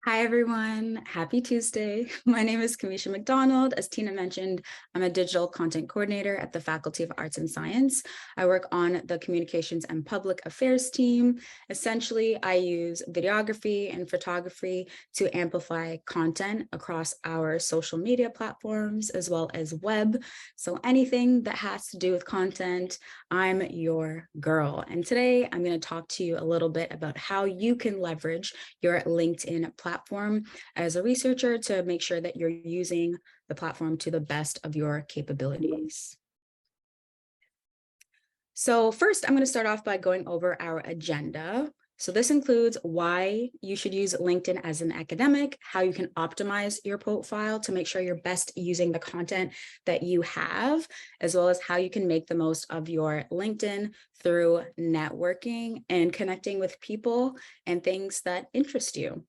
Hi, everyone. Happy Tuesday. My name is Kemeisha McDonald. As Tina mentioned, I'm a digital content coordinator at the Faculty of Arts and Science. I work on the Communications and Public Affairs team. Essentially, I use videography and photography to amplify content across our social media platforms as well as web. So anything that has to do with content, I'm your girl. And today I'm going to talk to you a little bit about how you can leverage your LinkedIn platform as a researcher to make sure that you're using the platform to the best of your capabilities. So first, I'm going to start off by going over our agenda. So this includes why you should use LinkedIn as an academic, how you can optimize your profile to make sure you're best using the content that you have, as well as how you can make the most of your LinkedIn through networking and connecting with people and things that interest you.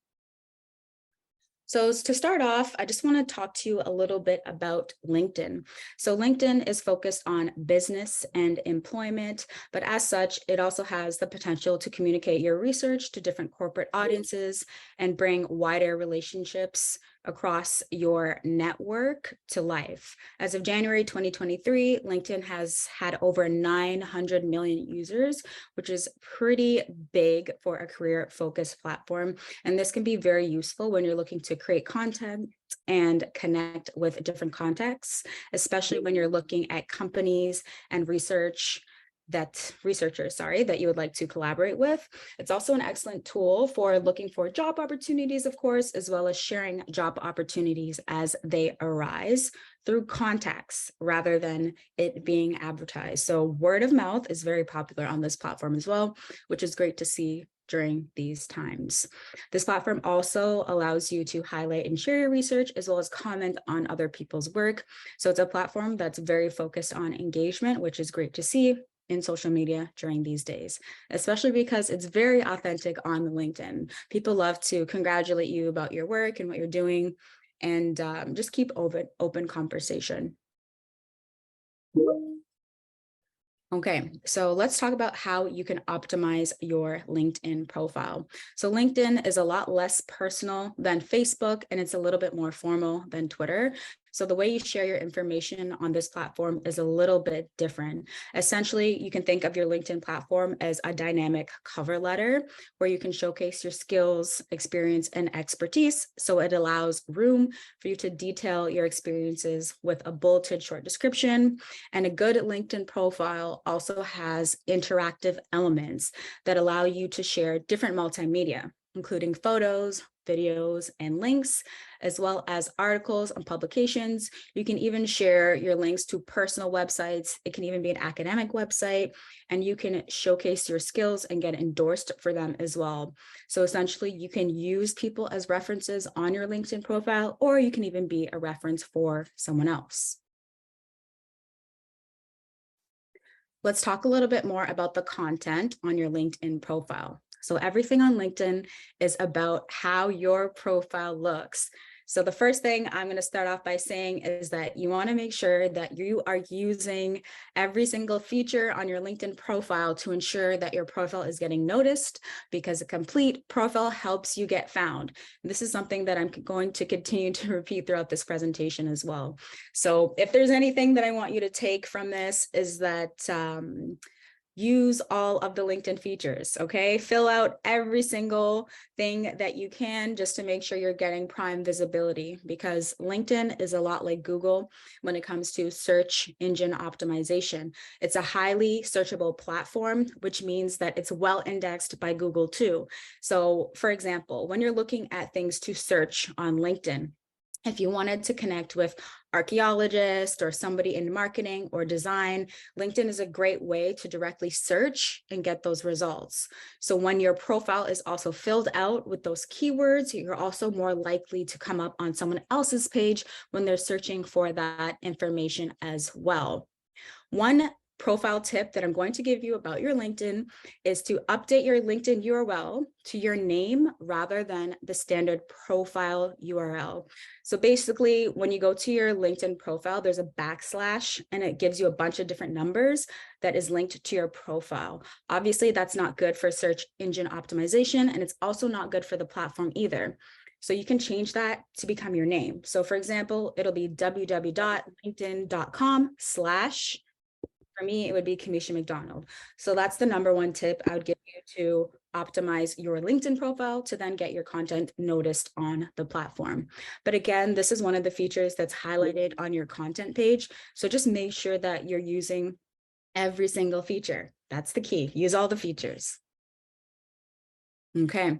So to start off, I just want to talk to you a little bit about LinkedIn. So LinkedIn is focused on business and employment, but as such, it also has the potential to communicate your research to different corporate audiences and bring wider relationships across your network to life. As of January 2023, LinkedIn has had over 900 million users, which is pretty big for a career-focused platform. And this can be very useful when you're looking to create content and connect with different contexts, especially when you're looking at companies and researchers that you would like to collaborate with. It's also an excellent tool for looking for job opportunities, of course, as well as sharing job opportunities as they arise through contacts rather than it being advertised. So word of mouth is very popular on this platform as well, which is great to see during these times. This platform also allows you to highlight and share your research as well as comment on other people's work. So it's a platform that's very focused on engagement, which is great to see in social media during these days, especially because it's very authentic on LinkedIn. People love to congratulate you about your work and what you're doing, and just keep open conversation. Okay, so let's talk about how you can optimize your LinkedIn profile. So LinkedIn is a lot less personal than Facebook, and it's a little bit more formal than Twitter. So the way you share your information on this platform is a little bit different. Essentially, you can think of your LinkedIn platform as a dynamic cover letter where you can showcase your skills, experience, and expertise. So it allows room for you to detail your experiences with a bulleted short description. And a good LinkedIn profile also has interactive elements that allow you to share different multimedia, including photos, videos, and links, as well as articles and publications. You can even share your links to personal websites. It can even be an academic website, and you can showcase your skills and get endorsed for them as well. So essentially, you can use people as references on your LinkedIn profile, or you can even be a reference for someone else. Let's talk a little bit more about the content on your LinkedIn profile. So everything on LinkedIn is about how your profile looks. So the first thing I'm going to start off by saying is that you want to make sure that you are using every single feature on your LinkedIn profile to ensure that your profile is getting noticed, because a complete profile helps you get found. This is something that I'm going to continue to repeat throughout this presentation as well. So if there's anything that I want you to take from this is that use all of the LinkedIn features, okay? Fill out every single thing that you can just to make sure you're getting prime visibility, because LinkedIn is a lot like Google when it comes to search engine optimization. It's a highly searchable platform, which means that it's well indexed by Google too. So for example, when you're looking at things to search on LinkedIn, if you wanted to connect with archaeologists or somebody in marketing or design, LinkedIn is a great way to directly search and get those results. So when your profile is also filled out with those keywords, you're also more likely to come up on someone else's page when they're searching for that information as well. One profile tip that I'm going to give you about your LinkedIn is to update your LinkedIn URL to your name rather than the standard profile URL. So basically, when you go to your LinkedIn profile, there's a backslash and it gives you a bunch of different numbers that is linked to your profile. Obviously, that's not good for search engine optimization, and it's also not good for the platform either. So you can change that to become your name. So for example, it'll be www.linkedin.com/ for me, it would be Kemeisha McDonald. So that's the number one tip I would give you to optimize your LinkedIn profile to then get your content noticed on the platform. But again, this is one of the features that's highlighted on your content page. So just make sure that you're using every single feature. That's the key. Use all the features. Okay.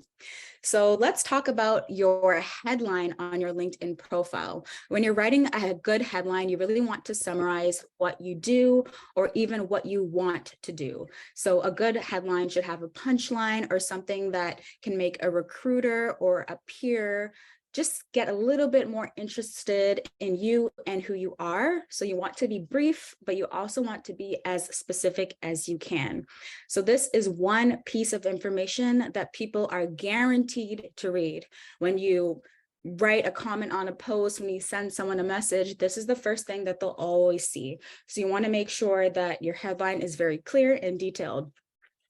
So let's talk about your headline on your LinkedIn profile. When you're writing a good headline, you really want to summarize what you do or even what you want to do. So a good headline should have a punchline or something that can make a recruiter or a peer just get a little bit more interested in you and who you are. So you want to be brief, but you also want to be as specific as you can. So this is one piece of information that people are guaranteed to read. When you write a comment on a post, when you send someone a message, this is the first thing that they'll always see. So you want to make sure that your headline is very clear and detailed.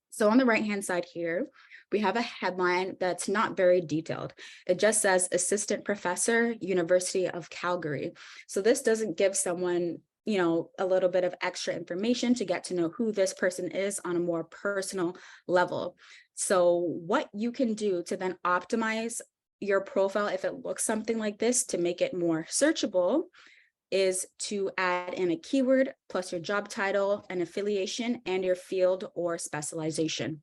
So on the right-hand side here, we have a headline that's not very detailed. It just says Assistant Professor, University of Calgary. So this doesn't give someone, a little bit of extra information to get to know who this person is on a more personal level. So what you can do to then optimize your profile, if it looks something like this, to make it more searchable, is to add in a keyword plus your job title, an affiliation, and your field or specialization.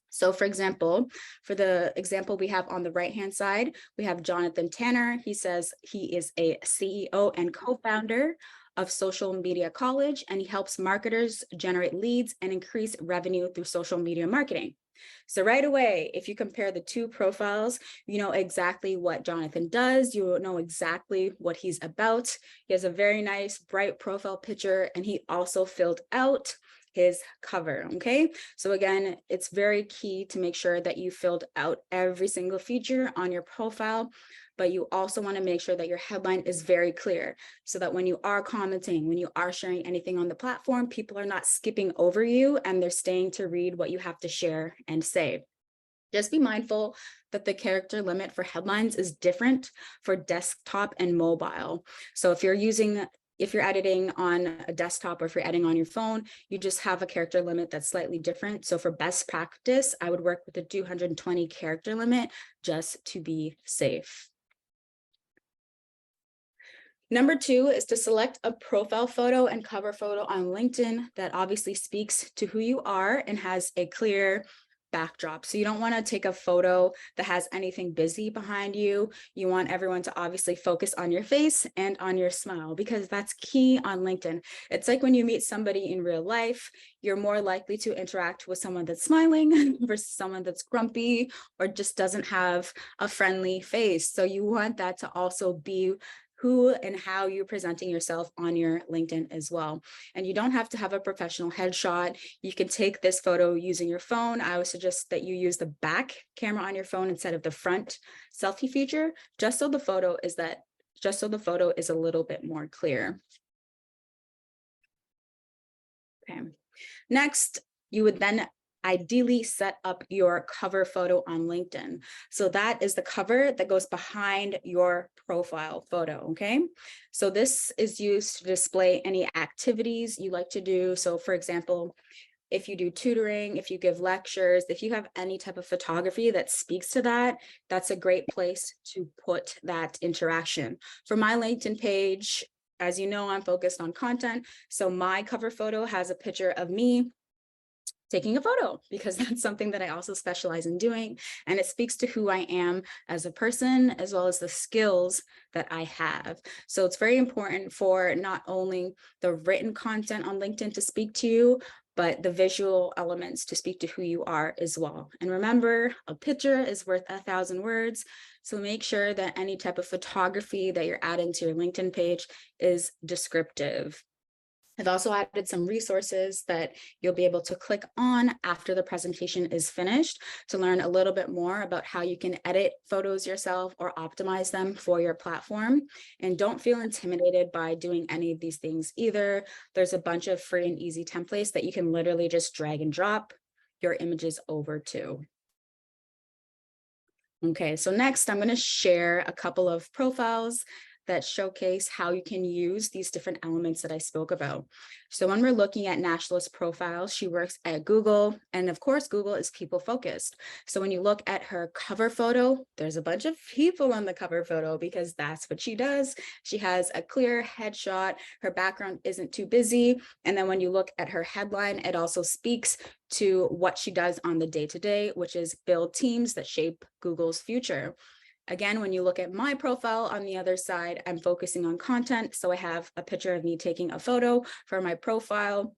So for example, for the example we have on the right-hand side, we have Jonathan Tanner. He says he is a CEO and co-founder of Social Media College, and he helps marketers generate leads and increase revenue through social media marketing. So right away, if you compare the two profiles, you know exactly what Jonathan does. You know exactly what he's about. He has a very nice, bright profile picture, and he also filled out his cover. Okay, so again, it's very key to make sure that you filled out every single feature on your profile, but you also want to make sure that your headline is very clear so that when you are commenting, when you are sharing anything on the platform, people are not skipping over you and they're staying to read what you have to share and say. Just be mindful that the character limit for headlines is different for desktop and mobile. So if you're editing on a desktop or if you're editing on your phone, you just have a character limit that's slightly different. So for best practice, I would work with the 220 character limit just to be safe. Number two is to select a profile photo and cover photo on LinkedIn that obviously speaks to who you are and has a clear backdrop. So you don't want to take a photo that has anything busy behind you. You want everyone to obviously focus on your face and on your smile, because that's key on LinkedIn. It's like when you meet somebody in real life, you're more likely to interact with someone that's smiling versus someone that's grumpy or just doesn't have a friendly face. So you want that to also be who and how you're presenting yourself on your LinkedIn as well. And you don't have to have a professional headshot. You can take this photo using your phone. I would suggest that you use the back camera on your phone instead of the front selfie feature, just so the photo is a little bit more clear. Okay. Next, you would then ideally set up your cover photo on LinkedIn. So that is the cover that goes behind your profile photo, okay? So this is used to display any activities you like to do. So for example, if you do tutoring, if you give lectures, if you have any type of photography that speaks to that, that's a great place to put that interaction. For my LinkedIn page, as you know, I'm focused on content. So my cover photo has a picture of me taking a photo, because that's something that I also specialize in doing. And it speaks to who I am as a person, as well as the skills that I have. So it's very important for not only the written content on LinkedIn to speak to you, but the visual elements to speak to who you are as well. And remember, a picture is worth 1,000 words. So make sure that any type of photography that you're adding to your LinkedIn page is descriptive. I've also added some resources that you'll be able to click on after the presentation is finished to learn a little bit more about how you can edit photos yourself or optimize them for your platform. And don't feel intimidated by doing any of these things either. There's a bunch of free and easy templates that you can literally just drag and drop your images over to. Okay, so next I'm going to share a couple of profiles that showcase how you can use these different elements that I spoke about. So when we're looking at Nationalist's profile, she works at Google, and of course, Google is people focused. So when you look at her cover photo, there's a bunch of people on the cover photo because that's what she does. She has a clear headshot, her background isn't too busy. And then when you look at her headline, it also speaks to what she does on the day-to-day, which is build teams that shape Google's future. Again, when you look at my profile on the other side, I'm focusing on content. So I have a picture of me taking a photo for my profile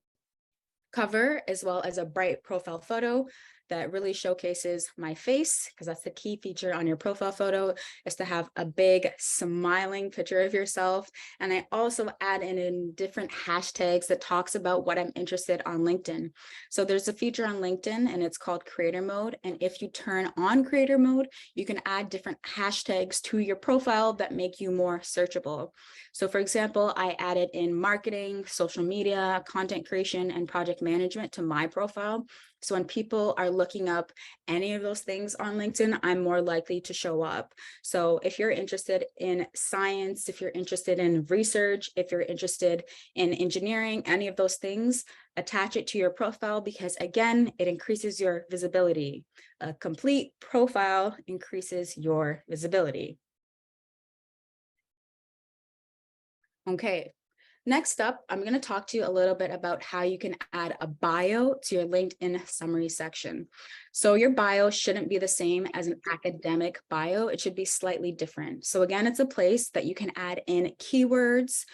cover, as well as a bright profile photo that really showcases my face, because that's the key feature on your profile photo, is to have a big smiling picture of yourself. And I also add in different hashtags that talks about what I'm interested on LinkedIn. So there's a feature on LinkedIn and it's called creator mode. And if you turn on creator mode, you can add different hashtags to your profile that make you more searchable. So for example, I added in marketing, social media, content creation, and project management to my profile. So when people are looking up any of those things on LinkedIn, I'm more likely to show up. So if you're interested in science, if you're interested in research, if you're interested in engineering, any of those things, attach it to your profile because again, it increases your visibility. A complete profile increases your visibility. Okay. Next up, I'm going to talk to you a little bit about how you can add a bio to your LinkedIn summary section. So your bio shouldn't be the same as an academic bio. It should be slightly different. So again, it's a place that you can add in keywords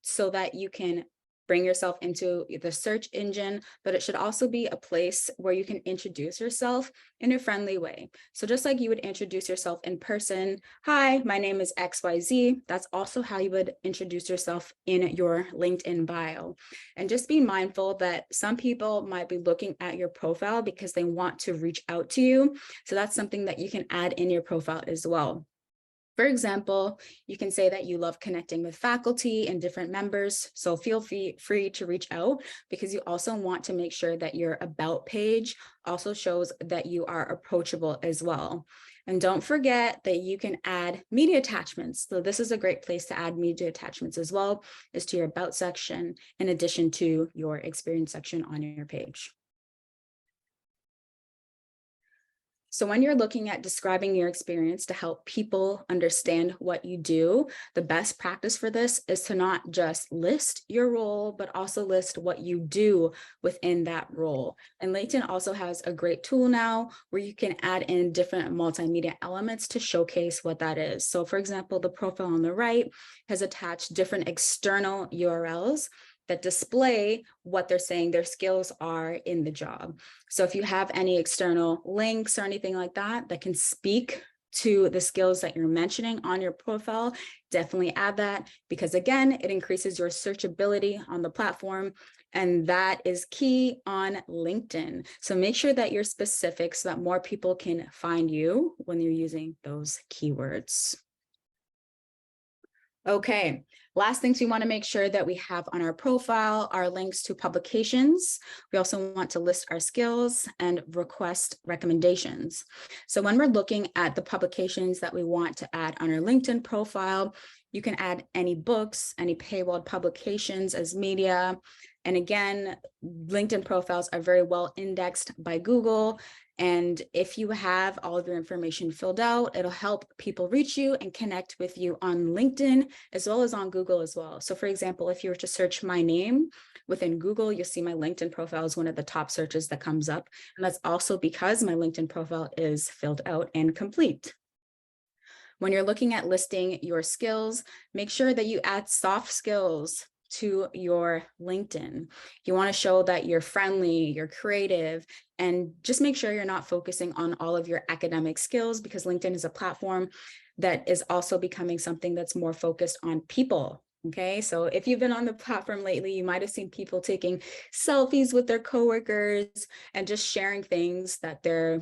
so that you can bring yourself into the search engine, but it should also be a place where you can introduce yourself in a friendly way. So just like you would introduce yourself in person, hi, my name is XYZ, that's also how you would introduce yourself in your LinkedIn bio. And just be mindful that some people might be looking at your profile because they want to reach out to you. So that's something that you can add in your profile as well. For example, you can say that you love connecting with faculty and different members, so feel free to reach out because you also want to make sure that your about page also shows that you are approachable as well. And don't forget that you can add media attachments. So this is a great place to add media attachments as well, is to your about section in addition to your experience section on your page. So when you're looking at describing your experience to help people understand what you do, the best practice for this is to not just list your role, but also list what you do within that role. And LinkedIn also has a great tool now where you can add in different multimedia elements to showcase what that is. So for example, the profile on the right has attached different external URLs that display what they're saying their skills are in the job. So if you have any external links or anything like that that can speak to the skills that you're mentioning on your profile, definitely add that because again, it increases your searchability on the platform and that is key on LinkedIn. So make sure that you're specific so that more people can find you when you're using those keywords. Okay, last things we want to make sure that we have on our profile are links to publications. We also want to list our skills and request recommendations. So when we're looking at the publications that we want to add on our LinkedIn profile, you can add any books, any paywalled publications as media. And again, LinkedIn profiles are very well indexed by Google. And if you have all of your information filled out, it'll help people reach you and connect with you on LinkedIn as well as on Google as well. So for example, if you were to search my name within Google, you'll see my LinkedIn profile is one of the top searches that comes up. And that's also because my LinkedIn profile is filled out and complete. When you're looking at listing your skills, make sure that you add soft skills to your LinkedIn. You want to show that you're friendly, you're creative, and just make sure you're not focusing on all of your academic skills because LinkedIn is a platform that is also becoming something that's more focused on people. Okay, so if you've been on the platform lately, you might have seen people taking selfies with their coworkers and just sharing things that they're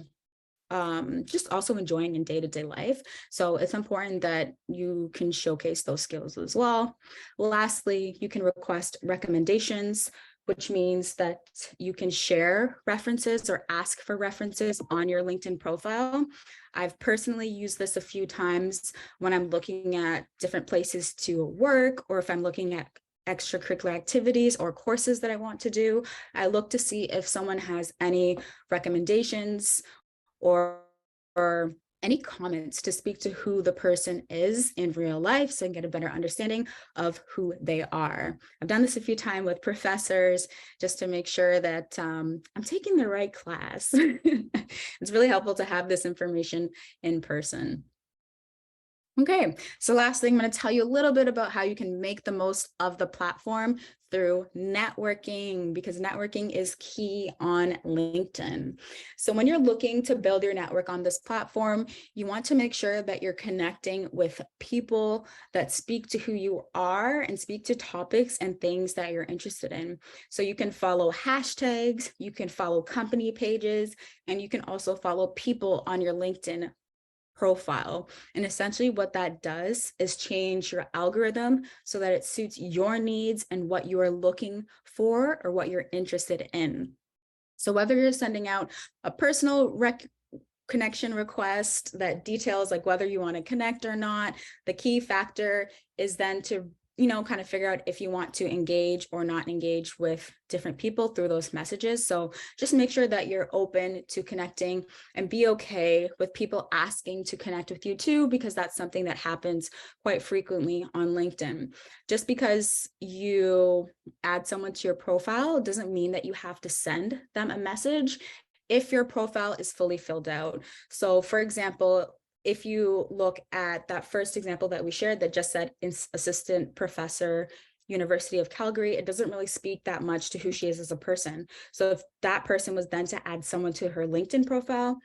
just also enjoying in day-to-day life. So it's important that you can showcase those skills as well. Lastly, you can request recommendations, which means that you can share references or ask for references on your LinkedIn profile. I've personally used this a few times when I'm looking at different places to work, or if I'm looking at extracurricular activities or courses that I want to do. I look to see if someone has any recommendations or any comments to speak to who the person is in real life, so I can get a better understanding of who they are. I've done this a few times with professors just to make sure that I'm taking the right class. It's really helpful to have this information in person. Okay, so last thing, I'm going to tell you a little bit about how you can make the most of the platform through networking, because networking is key on LinkedIn. So when you're looking to build your network on this platform, you want to make sure that you're connecting with people that speak to who you are and speak to topics and things that you're interested in. So you can follow hashtags, you can follow company pages, and you can also follow people on your LinkedIn profile. And essentially what that does is change your algorithm so that it suits your needs and what you are looking for or what you're interested in. So whether you're sending out a personal connection request that details like whether you want to connect or not, the key factor is then to kind of figure out if you want to engage or not engage with different people through those messages. So just make sure that you're open to connecting and be okay with people asking to connect with you too, because that's something that happens quite frequently on LinkedIn. Just because you add someone to your profile doesn't mean that you have to send them a message if your profile is fully filled out. So for example, if you look at that first example that we shared that just said assistant professor, University of Calgary, it doesn't really speak that much to who she is as a person. So if that person was then to add someone to her LinkedIn profile,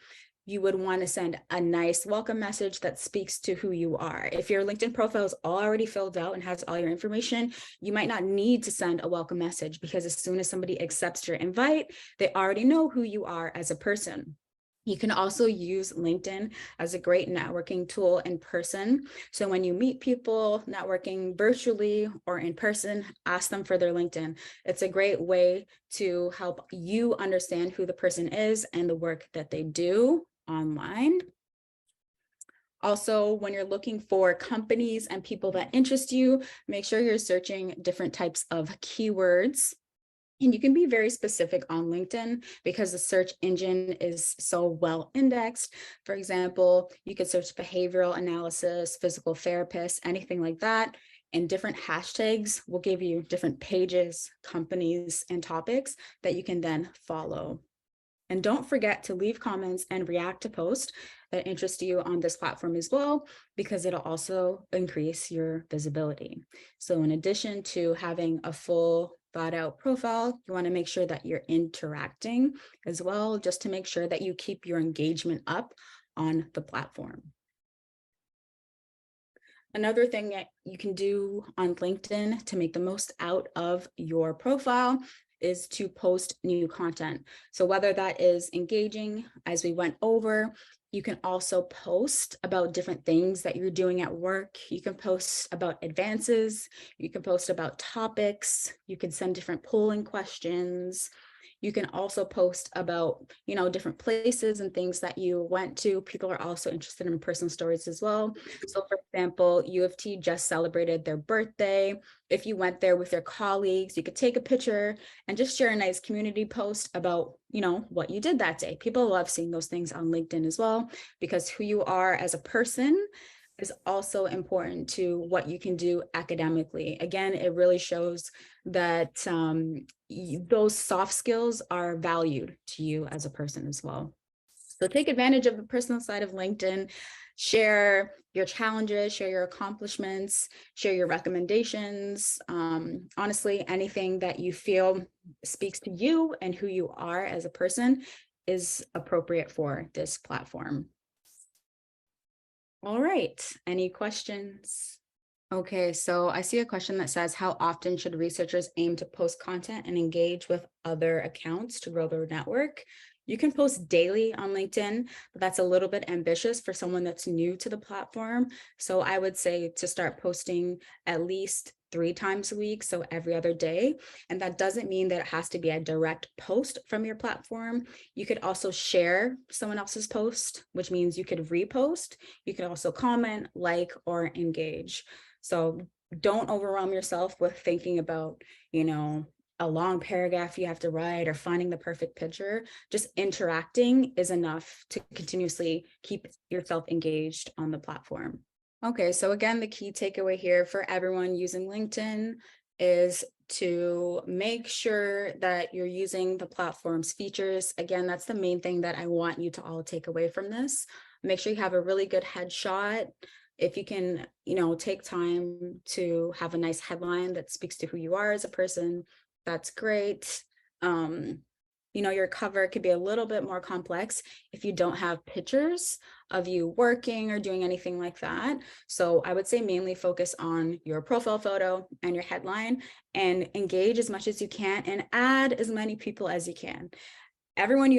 you would want to send a nice welcome message that speaks to who you are. If your LinkedIn profile is already filled out and has all your information, you might not need to send a welcome message, because as soon as somebody accepts your invite, they already know who you are as a person. You can also use LinkedIn as a great networking tool in person. So when you meet people networking virtually or in person, ask them for their LinkedIn. It's a great way to help you understand who the person is and the work that they do online. Also, when you're looking for companies and people that interest you, make sure you're searching different types of keywords. And you can be very specific on LinkedIn because the search engine is so well indexed. For example, you could search behavioral analysis, physical therapist, anything like that. And different hashtags will give you different pages, companies, and topics that you can then follow. And don't forget to leave comments and react to posts that interest you on this platform as well, because it'll also increase your visibility. So in addition to having a full thought out profile, you want to make sure that you're interacting as well, just to make sure that you keep your engagement up on the platform. Another thing that you can do on LinkedIn to make the most out of your profile is to post new content. So whether that is engaging, as we went over, you can also post about different things that you're doing at work. You can post about advances. You can post about topics. You can send different polling questions. You can also post about, different places and things that you went to. People are also interested in personal stories as well. So for example, U of T just celebrated their birthday. If you went there with your colleagues, you could take a picture and just share a nice community post about, what you did that day. People love seeing those things on LinkedIn as well, because who you are as a person is also important to what you can do academically. Again, it really shows that those soft skills are valued to you as a person as well. So take advantage of the personal side of LinkedIn, share your challenges, share your accomplishments, share your recommendations. Honestly, anything that you feel speaks to you and who you are as a person is appropriate for this platform. All right, any questions? Okay, so I see a question that says, how often should researchers aim to post content and engage with other accounts to grow their network? You can post daily on LinkedIn, but that's a little bit ambitious for someone that's new to the platform. So I would say to start posting at least 3 times a week, so every other day. And that doesn't mean that it has to be a direct post from your platform. You could also share someone else's post, which means you could repost. You could also comment, like, or engage. So don't overwhelm yourself with thinking about, a long paragraph you have to write or finding the perfect picture. Just interacting is enough to continuously keep yourself engaged on the platform. Okay, so again, the key takeaway here for everyone using LinkedIn is to make sure that you're using the platform's features. Again, that's the main thing that I want you to all take away from this. Make sure you have a really good headshot. If you can, take time to have a nice headline that speaks to who you are as a person, that's great. Your cover could be a little bit more complex if you don't have pictures of you working or doing anything like that. So I would say mainly focus on your profile photo and your headline, and engage as much as you can and add as many people as you can. Everyone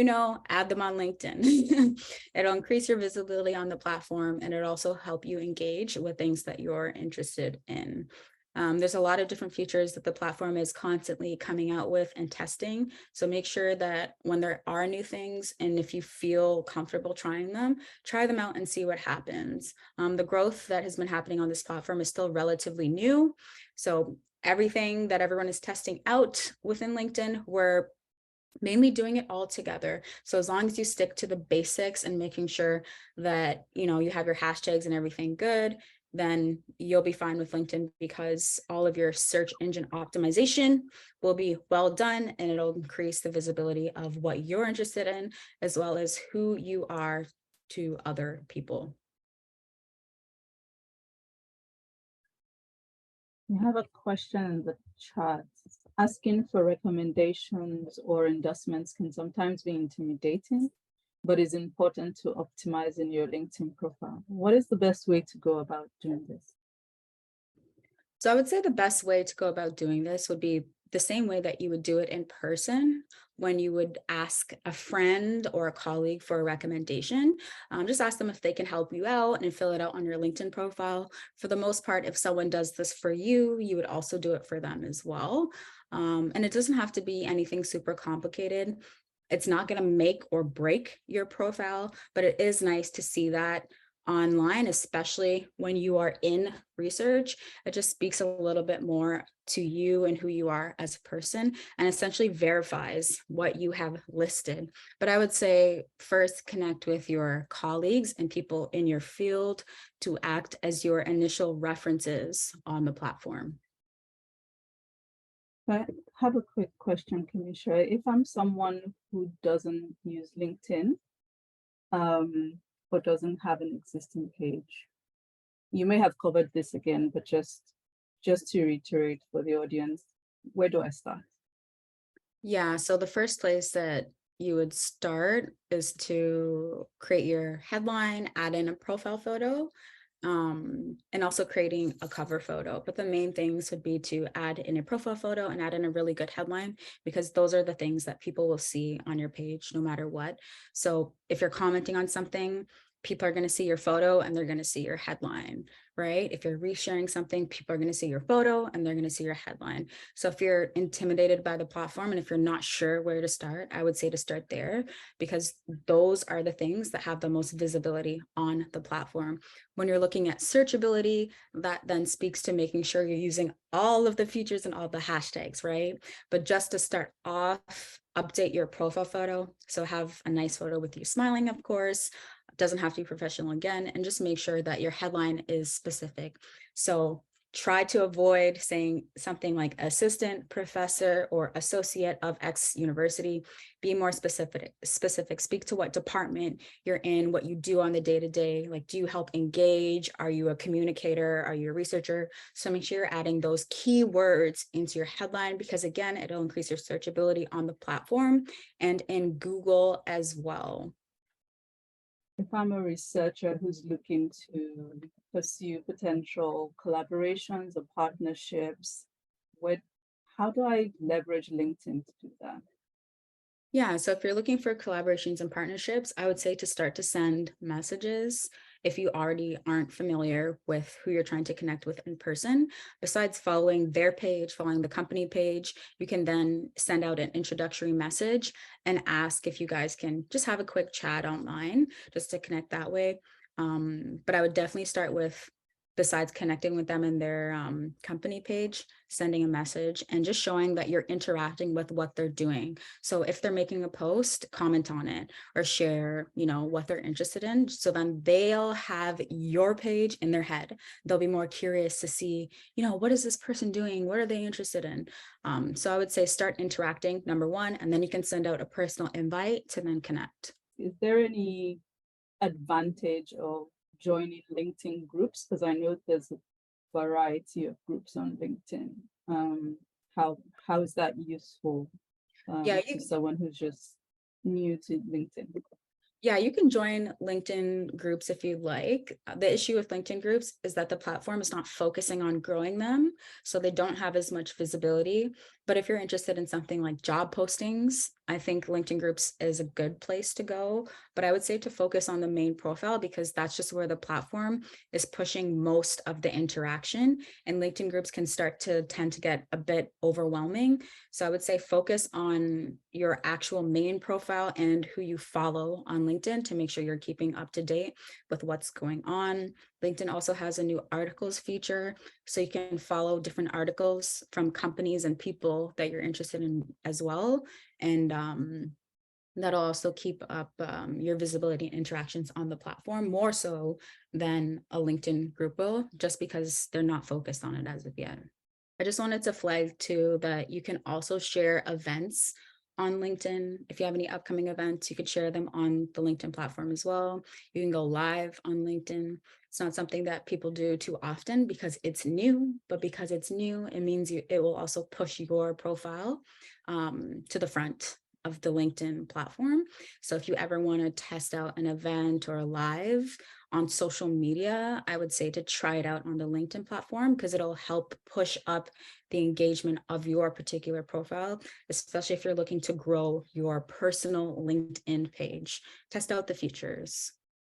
add them on LinkedIn. It'll increase your visibility on the platform, and it'll also help you engage with things that you're interested in. There's a lot of different features that the platform is constantly coming out with and testing. So make sure that when there are new things, and if you feel comfortable trying them, try them out and see what happens. The growth that has been happening on this platform is still relatively new. So everything that everyone is testing out within LinkedIn, we're mainly doing it all together. So as long as you stick to the basics and making sure that, you have your hashtags and everything good, then you'll be fine with LinkedIn, because all of your search engine optimization will be well done, and it'll increase the visibility of what you're interested in, as well as who you are to other people. We have a question in the chat. Asking for recommendations or endorsements can sometimes be intimidating, but it's important to optimize in your LinkedIn profile. What is the best way to go about doing this? So I would say the best way to go about doing this would be the same way that you would do it in person, when you would ask a friend or a colleague for a recommendation. Just ask them if they can help you out and fill it out on your LinkedIn profile. For the most part, if someone does this for you, you would also do it for them as well. And it doesn't have to be anything super complicated. It's not going to make or break your profile, but it is nice to see that online, especially when you are in research. It just speaks a little bit more to you and who you are as a person, and essentially verifies what you have listed. But I would say first connect with your colleagues and people in your field to act as your initial references on the platform. I have a quick question, Kemeisha. If I'm someone who doesn't use LinkedIn, or doesn't have an existing page, you may have covered this again, but just to reiterate for the audience, where do I start? Yeah, so the first place that you would start is to create your headline, add in a profile photo, and also creating a cover photo. But the main things would be to add in a profile photo and add in a really good headline, because those are the things that people will see on your page no matter what. So if you're commenting on something, people are going to see your photo and they're going to see your headline, right? If you're resharing something, people are going to see your photo and they're going to see your headline. So if you're intimidated by the platform and if you're not sure where to start, I would say to start there, because those are the things that have the most visibility on the platform. When you're looking at searchability, that then speaks to making sure you're using all of the features and all the hashtags, right? But just to start off, update your profile photo. So have a nice photo with you smiling, of course. Doesn't have to be professional again, and just make sure that your headline is specific. So try to avoid saying something like assistant professor or associate of X university. Be more specific. Speak to what department you're in, what you do on the day-to-day. Like, do you help engage? Are you a communicator? Are you a researcher? So make sure you're adding those keywords into your headline, because again, it'll increase your searchability on the platform and in Google as well. If I'm a researcher who's looking to pursue potential collaborations or partnerships, how do I leverage LinkedIn to do that? Yeah, so if you're looking for collaborations and partnerships, I would say to start to send messages. if you already aren't familiar with who you're trying to connect with in person, besides following their page, following the company page, you can then send out an introductory message and ask if you guys can just have a quick chat online just to connect that way. But I would definitely start with, besides connecting with them in their company page, sending a message and just showing that you're interacting with what they're doing. So if they're making a post, comment on it or share, what they're interested in. So then they'll have your page in their head. They'll be more curious to see, what is this person doing? What are they interested in? So I would say start interacting, number one, and then you can send out a personal invite to then connect. Is there any advantage of joining LinkedIn groups? Because I know there's a variety of groups on LinkedIn. How is that useful to someone who's just new to LinkedIn? Yeah, you can join LinkedIn groups if you'd like. The issue with LinkedIn groups is that the platform is not focusing on growing them, so they don't have as much visibility. But if you're interested in something like job postings, I think LinkedIn groups is a good place to go. But I would say to focus on the main profile because that's just where the platform is pushing most of the interaction. And LinkedIn groups can start to tend to get a bit overwhelming. So I would say focus on your actual main profile and who you follow on LinkedIn to make sure you're keeping up to date with what's going on. LinkedIn also has a new articles feature, so you can follow different articles from companies and people that you're interested in as well. And that'll also keep up your visibility and interactions on the platform more so than a LinkedIn group will, just because they're not focused on it as of yet. I just wanted to flag too that you can also share events on LinkedIn. If you have any upcoming events, you could share them on the LinkedIn platform as well. You can go live on LinkedIn. It's not something that people do too often because it's new, but because it's new, it means it will also push your profile to the front of the LinkedIn platform. So if you ever want to test out an event or a live on social media, I would say to try it out on the LinkedIn platform because it'll help push up the engagement of your particular profile, especially if you're looking to grow your personal LinkedIn page. Test out the features.